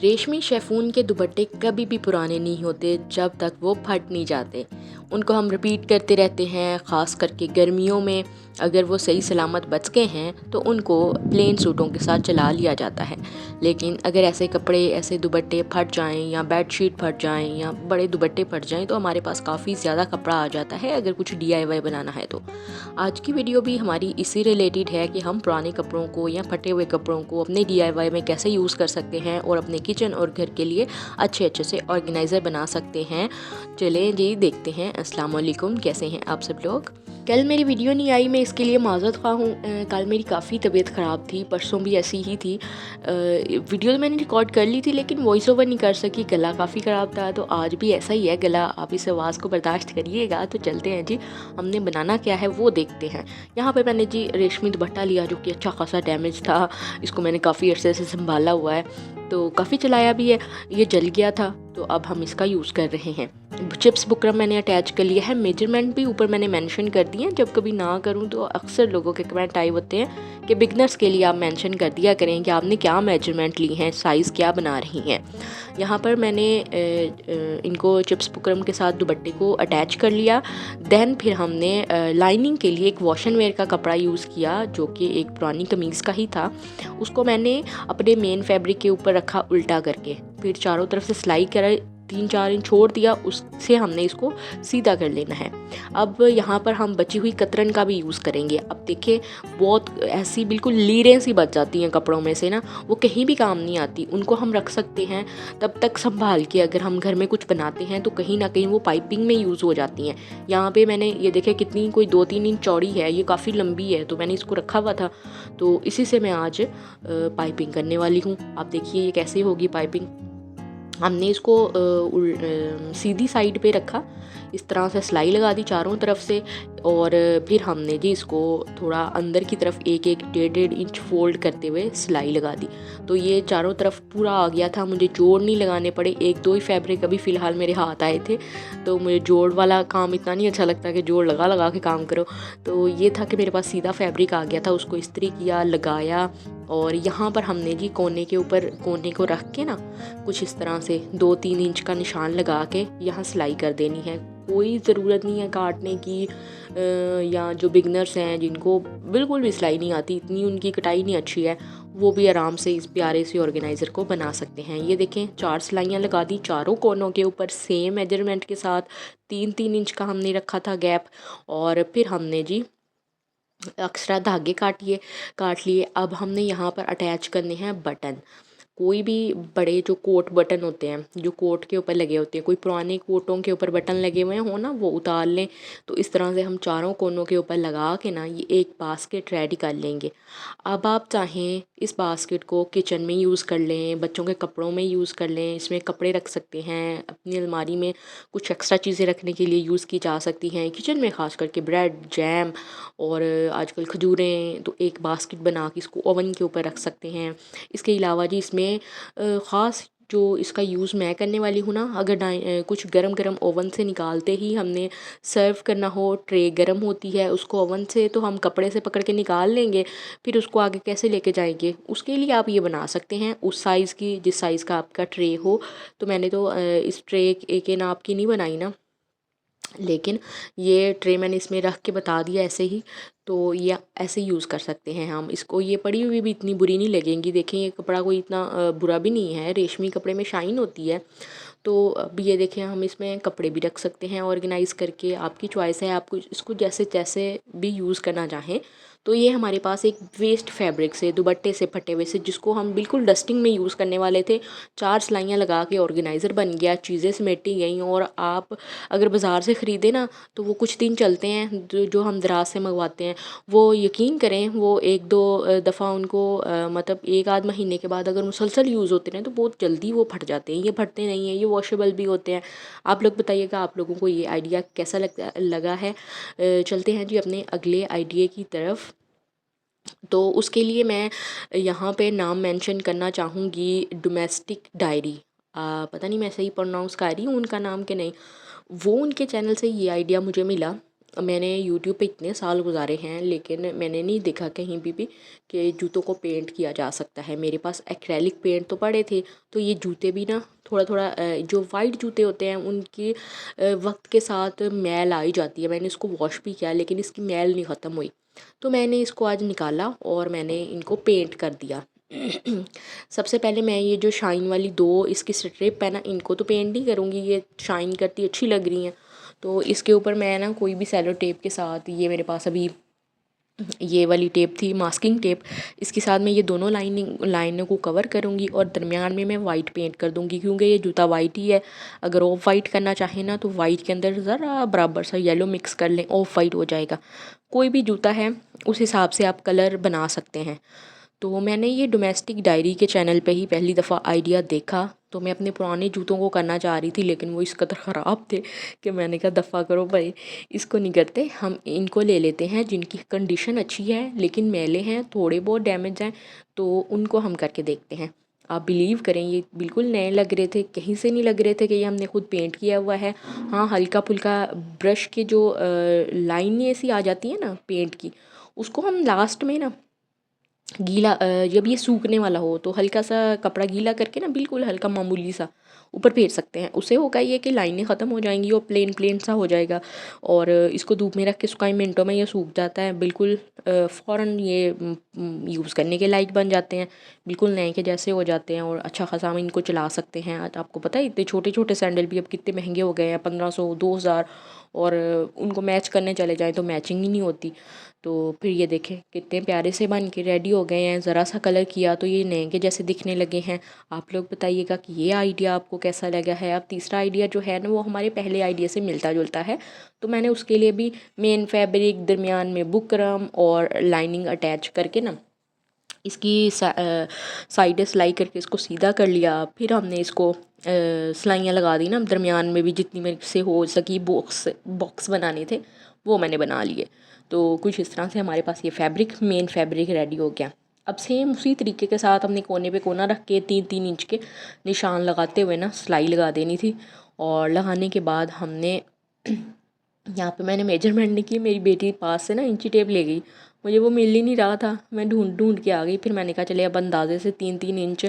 रेशमी शिफॉन के दुपट्टे कभी भी पुराने नहीं होते जब तक वो फट नहीं जाते। उनको हम रिपीट करते रहते हैं, ख़ास करके गर्मियों में। अगर वो सही सलामत बच गए हैं तो उनको प्लेन सूटों के साथ चला लिया जाता है। लेकिन अगर ऐसे कपड़े, ऐसे दुपट्टे फट जाएं या बेडशीट फट जाएं या बड़े दुपट्टे फट जाएं तो हमारे पास काफ़ी ज़्यादा कपड़ा आ जाता है अगर कुछ DIY बनाना है तो। आज की वीडियो भी हमारी इसी रिलेटेड है कि हम पुराने कपड़ों को या फटे हुए कपड़ों को अपने DIY में कैसे यूज़ कर सकते हैं और अपने किचन और घर के लिए अच्छे अच्छे से ऑर्गेनाइज़र बना सकते हैं। चलें जी देखते हैं। अस्सलाम वालेकुम, कैसे हैं आप सब लोग। कल मेरी वीडियो नहीं आई, मैं इसके लिए माज़रत ख़्वाह हूँ। कल मेरी काफ़ी तबीयत ख़राब थी, परसों भी ऐसी ही थी। वीडियो तो मैंने रिकॉर्ड कर ली थी लेकिन वॉइस ओवर नहीं कर सकी, गला काफ़ी ख़राब था। तो आज भी ऐसा ही है गला, आप इस आवाज़ को बर्दाश्त करिएगा। तो चलते हैं जी, हमने बनाना क्या है वो देखते हैं। यहाँ पे मैंने जी रेशमी दुपट्टा लिया जो कि अच्छा खासा डैमेज था। इसको मैंने काफ़ी अरसे से संभाला हुआ है, तो काफ़ी चलाया भी है। ये जल गया था तो अब हम इसका यूज़ कर रहे हैं। चिप्स बुकरम मैंने अटैच कर लिया है। मेजरमेंट भी ऊपर मैंने मेंशन कर दिए हैं। जब कभी ना करूं तो अक्सर लोगों के कमेंट आए होते हैं कि बिगनर्स के लिए आप मेंशन कर दिया करें कि आपने क्या मेजरमेंट ली हैं, साइज़ क्या बना रही हैं। यहाँ पर मैंने इनको चिप्स बुकरम के साथ दुपट्टे को अटैच कर लिया। देन फिर हमने लाइनिंग के लिए एक वॉश एंड वेयर का कपड़ा यूज़ किया जो कि एक पुरानी कमीज़ का ही था। उसको मैंने अपने मेन फैब्रिक के ऊपर रखा उल्टा करके, फिर चारों तरफ से सिलाई कर 3-4 इंच छोड़ दिया, उससे हमने इसको सीधा कर लेना है। अब यहाँ पर हम बची हुई कतरन का भी यूज़ करेंगे। अब देखिए, बहुत ऐसी बिल्कुल लीरें सी बच जाती हैं कपड़ों में से ना, वो कहीं भी काम नहीं आती। उनको हम रख सकते हैं तब तक संभाल के, अगर हम घर में कुछ बनाते हैं तो कहीं ना कहीं वो पाइपिंग में यूज़ हो जाती हैं। यहाँ पे मैंने ये देखे कितनी, कोई 2-3 इंच चौड़ी है, ये काफ़ी लंबी है, तो मैंने इसको रखा हुआ था। तो इसी से मैं आज पाइपिंग करने वाली हूँ। आप देखिए ये कैसे होगी पाइपिंग। हमने इसको सीधी साइड पे रखा, इस तरह से सिलाई लगा दी चारों तरफ से, और फिर हमने जी इसको थोड़ा अंदर की तरफ 1-1, 1.5 इंच फोल्ड करते हुए सिलाई लगा दी। तो ये चारों तरफ पूरा आ गया था, मुझे जोड़ नहीं लगाने पड़े। 1-2 ही फैब्रिक अभी फ़िलहाल मेरे हाथ आए थे, तो मुझे जोड़ वाला काम इतना नहीं अच्छा लगता कि जोड़ लगा लगा के काम करो। तो ये था कि मेरे पास सीधा फैब्रिक आ गया था, उसको इस्त्री किया, लगाया, और यहाँ पर हमने जी कोने के ऊपर, कोने को रख के ना कुछ इस तरह से 2-3 इंच का निशान लगा के यहाँ सिलाई कर देनी है। कोई ज़रूरत नहीं है काटने की, या जो बिगनर्स हैं जिनको बिल्कुल भी सिलाई नहीं आती, इतनी उनकी कटाई नहीं अच्छी है, वो भी आराम से इस प्यारे से ऑर्गेनाइज़र को बना सकते हैं। ये देखें, 4 सिलाइयाँ लगा दी चारों कोनों के ऊपर सेम मेजरमेंट के साथ। 3-3 इंच का हमने रखा था गैप, और फिर हमने जी एक्स्ट्रा धागे काट लिए। अब हमने यहाँ पर अटैच करने हैं बटन। कोई भी बड़े जो कोट बटन होते हैं, जो कोट के ऊपर लगे होते हैं, कोई पुराने कोटों के ऊपर बटन लगे हुए हो ना, वो उतार लें। तो इस तरह से हम चारों कोनों के ऊपर लगा के ना ये एक बास्केट रेडी कर लेंगे। अब आप चाहें इस बास्केट को किचन में यूज़ कर लें, बच्चों के कपड़ों में यूज़ कर लें, इसमें कपड़े रख सकते हैं, अपनी अलमारी में कुछ एक्स्ट्रा चीज़ें रखने के लिए यूज़ की जा सकती हैं। किचन में ख़ास करके ब्रेड, जैम और आजकल खजूरें, तो एक बास्केट बना के इसको ओवन के ऊपर रख सकते हैं। इसके अलावा जी इसमें ख़ास जो इसका यूज़ मैं करने वाली हूँ ना, अगर कुछ गरम गरम ओवन से निकालते ही हमने सर्व करना हो, ट्रे गरम होती है, उसको ओवन से तो हम कपड़े से पकड़ के निकाल लेंगे, फिर उसको आगे कैसे लेके जाएंगे। उसके लिए आप ये बना सकते हैं उस साइज़ की, जिस साइज़ का आपका ट्रे हो। तो मैंने तो इस ट्रे के नाप की नहीं बनाई ना, लेकिन ये ट्रे मैंने इसमें रख के बता दिया ऐसे ही। तो ये ऐसे यूज़ कर सकते हैं हम इसको। ये पड़ी हुई भी इतनी बुरी नहीं लगेंगी। देखें, ये कपड़ा कोई इतना बुरा भी नहीं है, रेशमी कपड़े में शाइन होती है। तो अब ये देखें, हम इसमें कपड़े भी रख सकते हैं ऑर्गेनाइज़ करके। आपकी चॉइस है, आपको इसको जैसे जैसे भी यूज़ करना चाहें। तो ये हमारे पास एक वेस्ट फैब्रिक से, दुपट्टे से फटे हुए से, जिसको हम बिल्कुल डस्टिंग में यूज़ करने वाले थे, 4 सिलाइयाँ लगा के ऑर्गेनाइज़र बन गया। चीज़ें समेटी गई। और आप अगर बाज़ार से ख़रीदें ना तो वो कुछ दिन चलते हैं, जो हम दराज से मंगवाते हैं, वो यकीन करें वो 1-2 दफ़ा उनको मतलब 1-आध महीने के बाद अगर मुसलसल यूज़ होते हैं तो बहुत जल्दी वो फट जाते हैं। ये फटते नहीं हैं, ये वॉशेबल भी होते हैं। आप लोग बताइएगा, आप लोगों को ये आइडिया कैसा लगा है। चलते हैं जी अपने अगले आइडिया की तरफ। तो उसके लिए मैं यहाँ पे नाम मेंशन करना चाहूँगी, डोमेस्टिक डायरी। पता नहीं मैं सही प्रोनाउंस कर रही हूँ उनका नाम कि नहीं। वो उनके चैनल से ये आइडिया मुझे मिला। मैंने यूट्यूब पे इतने साल गुजारे हैं लेकिन मैंने नहीं देखा कहीं भी कि जूतों को पेंट किया जा सकता है। मेरे पास एक्रेलिक पेंट तो पड़े थे, तो ये जूते भी ना थोड़ा थोड़ा जो वाइट जूते होते हैं उनकी वक्त के साथ मैल आ ही जाती है। मैंने इसको वॉश भी किया लेकिन इसकी मैल नहीं ख़त्म हुई, तो मैंने इसको आज निकाला और मैंने इनको पेंट कर दिया। सबसे पहले मैं ये जो शाइन वाली दो इसकी स्ट्रिप है ना, इनको तो पेंट नहीं करूँगी, ये शाइन करती अच्छी लग रही हैं। तो इसके ऊपर मैं ना कोई भी सेलो टेप के साथ, ये मेरे पास अभी ये वाली टेप थी मास्किंग टेप, इसके साथ मैं ये दोनों लाइनों को कवर करूँगी और दरमियान में मैं वाइट पेंट कर दूँगी, क्योंकि ये जूता वाइट ही है। अगर ऑफ वाइट करना चाहें ना तो वाइट के अंदर ज़रा बराबर सा येलो मिक्स कर लें, ऑफ वाइट हो जाएगा। कोई भी जूता है उस हिसाब से आप कलर बना सकते हैं। तो मैंने ये डोमेस्टिक डायरी के चैनल पे ही पहली दफ़ा आइडिया देखा, तो मैं अपने पुराने जूतों को करना चाह रही थी लेकिन वो इस कदर ख़राब थे कि मैंने कहा दफ़ा करो भाई, इसको नहीं करते, हम इनको ले लेते हैं जिनकी कंडीशन अच्छी है लेकिन मैले हैं, थोड़े बहुत डैमेज हैं, तो उनको हम करके देखते हैं। आप बिलीव करें ये बिल्कुल नए लग रहे थे, कहीं से नहीं लग रहे थे कि ये हमने खुद पेंट किया हुआ है। हाँ, हल्का फुल्का ब्रश के जो लाइनें ऐसी आ जाती है ना पेंट की, उसको हम लास्ट में ना गीला जब ये सूखने वाला हो तो हल्का सा कपड़ा गीला करके ना बिल्कुल हल्का मामूली सा ऊपर फेर सकते हैं। उससे होगा ये कि लाइनें ख़त्म हो जाएंगी और प्लेन प्लेन सा हो जाएगा। और इसको धूप में रख के सुखाई मिनटों में ये सूख जाता है बिल्कुल। फ़ौरन ये यूज़ करने के लायक बन जाते हैं, बिल्कुल नए के जैसे हो जाते हैं और अच्छा खासा हम इनको चला सकते हैं। आपको पता है इतने छोटे छोटे सैंडल भी अब कितने महंगे हो गए हैं, 1500 2000, और उनको मैच करने चले जाएँ तो मैचिंग ही नहीं होती। तो फिर ये देखें कितने प्यारे से बन के रेडी हो गए हैं, ज़रा सा कलर किया तो ये नए के जैसे दिखने लगे हैं। आप लोग बताइएगा कि ये आइडिया आपको कैसा लगा है। अब तीसरा आइडिया जो है ना वो हमारे पहले आइडिया से मिलता जुलता है, तो मैंने उसके लिए भी मेन फैब्रिक दरमियान में बुकरम और लाइनिंग अटैच करके ना इसकी साइडें सिलाई करके इसको सीधा कर लिया। फिर हमने इसको सिलाइयाँ लगा दी ना दरमियान में भी, जितनी मेरे से हो सकी बॉक्स बॉक्स बनाने थे वो मैंने बना लिए। तो कुछ इस तरह से हमारे पास ये फैब्रिक मेन फैब्रिक रेडी हो गया। अब सेम उसी तरीके के साथ हमने कोने पे कोना रख के 3-3 इंच के निशान लगाते हुए ना सिलाई लगा देनी थी। और लगाने के बाद हमने यहाँ पे मैंने मेजरमेंट नहीं की, मेरी बेटी पास से ना इंची टेप ले गई, मुझे वो मिल ही नहीं रहा था, मैं ढूंढ ढूंढ के आ गई। फिर मैंने कहा चले अब अंदाजे से 3-3 इंच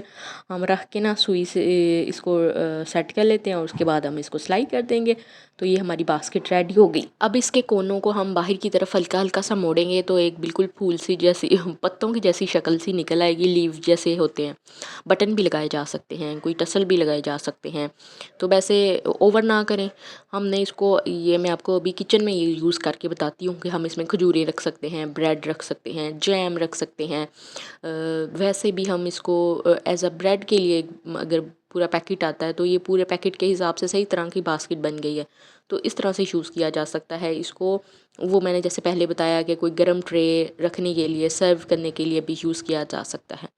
हम रख के ना सुई से इसको सेट कर लेते हैं और उसके बाद हम इसको सिलाई कर देंगे। तो ये हमारी बास्केट रेडी हो गई। अब इसके कोनों को हम बाहर की तरफ हल्का हल्का सा मोड़ेंगे तो एक बिल्कुल फूल सी जैसी पत्तों की जैसी शक्ल सी निकल आएगी, लीव जैसे होते हैं। बटन भी लगाए जा सकते हैं, कोई टसल भी लगाए जा सकते हैं। तो वैसे ओवर ना करें, हमने इसको ये मैं आपको अभी किचन में ये यूज़ करके बताती हूँ कि हम इसमें खजूरें रख सकते हैं, ब्रेड रख सकते हैं, जैम रख सकते हैं। वैसे भी हम इसको एज अ ब्रेड के लिए अगर पूरा पैकेट आता है तो ये पूरे पैकेट के हिसाब से सही तरह की बास्केट बन गई है। तो इस तरह से यूज़ किया जा सकता है इसको। वो मैंने जैसे पहले बताया कि कोई गर्म ट्रे रखने के लिए, सर्व करने के लिए भी यूज़ किया जा सकता है।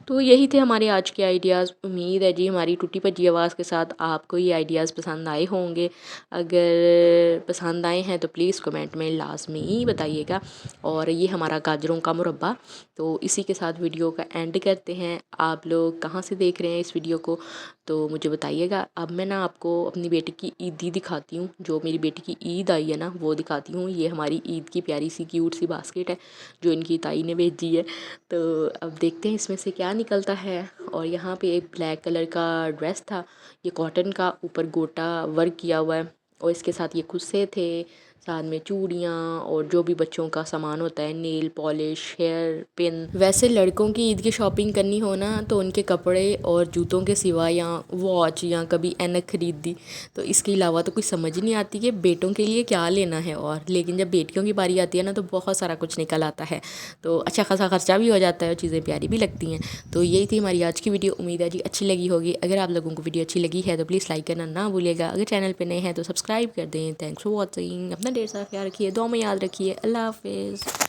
तो यही थे हमारे आज के आइडियाज़। उम्मीद है जी हमारी टूटी भज्जी आवाज़ के साथ आपको ये आइडियाज़ पसंद आए होंगे। अगर पसंद आए हैं तो प्लीज़ कमेंट में लाजमी बताइएगा। और ये हमारा गाजरों का मुरब्बा, तो इसी के साथ वीडियो का एंड करते हैं। आप लोग कहाँ से देख रहे हैं इस वीडियो को तो मुझे बताइएगा। अब मैं ना आपको अपनी बेटी की ईदी दिखाती हूँ, जो मेरी बेटी की ईद आई है ना वो दिखाती हूँ। ये हमारी ईद की प्यारी सी क्यूट सी बास्केट है जो इनकी ताई ने भेजी है। तो अब देखते हैं इसमें से क्या निकलता है। और यहाँ पे एक ब्लैक कलर का ड्रेस था, ये कॉटन का, ऊपर गोटा वर्क किया हुआ है और इसके साथ ये खुस्से थे, साथ में चूड़ियाँ और जो भी बच्चों का सामान होता है, नेल पॉलिश, हेयर पिन। वैसे लड़कों की ईद की शॉपिंग करनी हो ना तो उनके कपड़े और जूतों के सिवा या वॉच या कभी ऐनक खरीद दी, तो इसके अलावा तो कुछ समझ नहीं आती कि बेटों के लिए क्या लेना है। और लेकिन जब बेटियों की बारी आती है ना तो बहुत सारा कुछ निकल आता है, तो अच्छा खासा खर्चा भी हो जाता है और चीज़ें प्यारी भी लगती हैं। तो यही थी हमारी आज की वीडियो, उम्मीद है जी अच्छी लगी होगी। अगर आप लोगों को वीडियो अच्छी लगी है तो प्लीज़ लाइक करना ना भूलिएगा। अगर चैनल पर नए हैं तो सब्सक्राइब कर दें। Thanks for watching. अपना ढेर सारा ख्याल रखिए, दुआ में याद रखिए। अल्लाह हाफिज़।